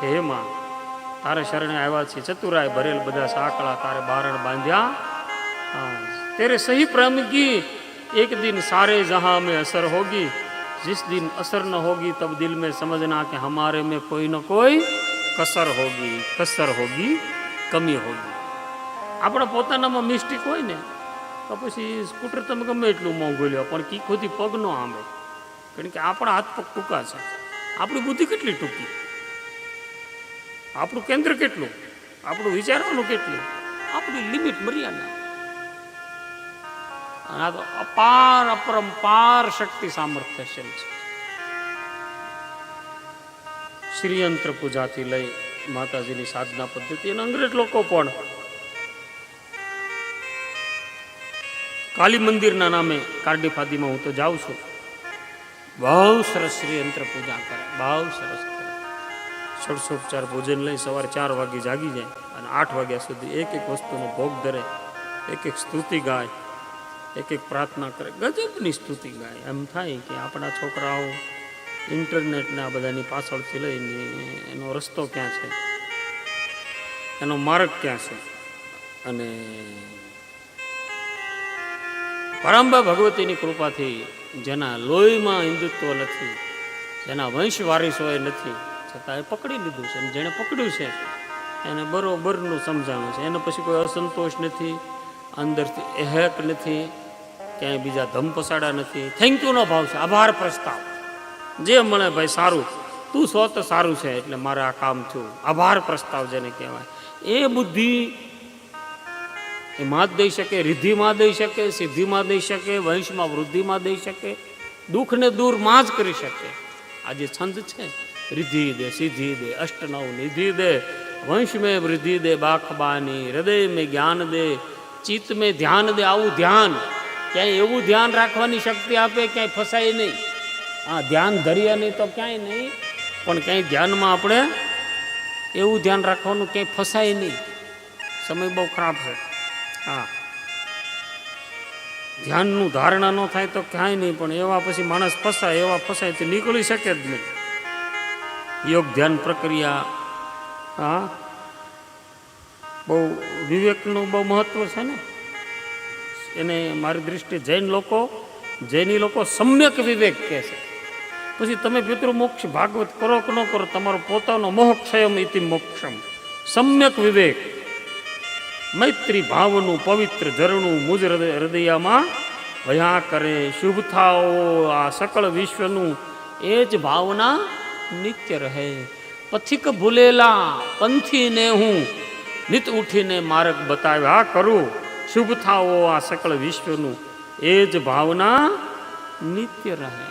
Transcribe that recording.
કે હે માં તારે શરણે આવ્યા છે, ચતુરાય ભરેલ બધા સાંકળા તારે બારણ બાંધ્યા, तेरे सही प्रेम की एक दिन सारे जहां में असर होगी, जिस दिन असर न होगी तब दिल में समझना कि हमारे में कोई न कोई कसर होगी, कमी होगी. આપણે પોતાનામાં મિસ્ટેક હોય ને તો પછી સ્કૂટર તમે ગમે એટલું મોંઘું લ્યો પણ કી ખુદી પગ ન આંબે, કારણ કે આપણા હાથ પગ ટૂંકા છે, આપણી બુદ્ધિ કેટલી ટૂંકી, આપણું કેન્દ્ર કેટલું, આપણું વિચારવાનું કેટલું, આપણી લિમિટ મર્યાદા. આ તો અપાર અપરંપાર શક્તિ સામર્થ્યશીલ છે. શ્રીયંત્ર પૂજાથી લઈ માતાજીની સાધના પદ્ધતિ અને અંગ્રેજ લોકો પણ કાલી મંદિરના નામે કાર્ડિફ આદિમાં હું તો જાઉં છું, બહુ સરસ શ્રીયંત્ર પૂજા કરે, બહુ સરસ કરે. ષોડશોપચાર ભોજન લઈ સવારે 4 વાગે જાગી જાય અને 8 વાગ્યા સુધી એક એક વસ્તુનો ભોગ ધરે, એક એક સ્તુતિ ગાય, એક એક પ્રાર્થના કરે, ગજબની સ્તુતિ ગાય. એમ થાય કે આપણા છોકરાઓ ઇન્ટરનેટના બધાની પાછળથી લઈને એનો રસ્તો ક્યાં છે, એનો માર્ગ ક્યાં છે. અને પરંબા ભગવતીની કૃપાથી જેના લોહીમાં હિન્દુત્વ નથી, જેના વંશ વારીસો એ નથી, છતાં એ પકડી લીધું છે. અને જેણે પકડ્યું છે એને બરોબરનું સમજાણું છે. એને પછી કોઈ અસંતોષ નથી, અંદરથી એહેક નથી, ક્યાંય બીજા ધમ પસાડા નથી. થેન્ક યુનો ભાવ છે, આભાર પ્રસ્તાવ. જે મળે ભાઈ સારું, તું સો તો સારું છે એટલે મારે આ કામ થયું, આભાર પ્રસ્તાવ જેને કહેવાય. એ બુદ્ધિ એ માં જ દઈ શકે, રિદ્ધિમાં દઈ શકે, સિદ્ધિમાં દઈ શકે, વંશમાં વૃદ્ધિમાં દઈ શકે, દુઃખને દૂર માં જ કરી શકે. આ જે છંદ છે, રિદ્ધિ દે, સિદ્ધિ દે, અષ્ટનવ નિધિ દે, વંશ મેં વૃદ્ધિ દે બાખબાની, હૃદય મેં જ્ઞાન દે, ચિત્ત મેં ધ્યાન દે. આવું ધ્યાન ક્યાંય એવું ધ્યાન રાખવાની શક્તિ આપે ક્યાંય ફસાય નહીં. હા, ધ્યાન ધરીએ નહીં તો ક્યાંય નહીં, પણ ક્યાંય ધ્યાનમાં આપણે એવું ધ્યાન રાખવાનું ક્યાંય ફસાય નહીં. સમય બહુ ખરાબ છે. હા, ધ્યાનનું ધારણા ન થાય તો ક્યાંય નહીં, પણ એવા પછી માણસ ફસાય, એવા ફસાય તે નીકળી શકે જ નહીં. યોગ ધ્યાન પ્રક્રિયા, હા, બહુ વિવેકનું બહુ મહત્વ છે ને. એને મારી દૃષ્ટિએ જૈની લોકો સમ્યક વિવેક કહે છે. પછી તમે પિતૃમોક્ષ ભાગવત કરો કે ન કરો, તમારો પોતાનો મોહક્ષયમ ઇતિ મોક્ષમ. સમ્યક વિવેક, મૈત્રી ભાવનું પવિત્ર ઝરણું મુજ હૃદયમાં વયા કરે, શુભ થાઓ આ સકળ વિશ્વનું એ જ ભાવના નિત્ય રહે. પથિક ભૂલેલા પંથીને હું નિત ઉઠીને માર્ગ બતાવ્યા કરું, શુભ થાઓ આ સકળ વિશ્વનું એ જ ભાવના નિત્ય રહે.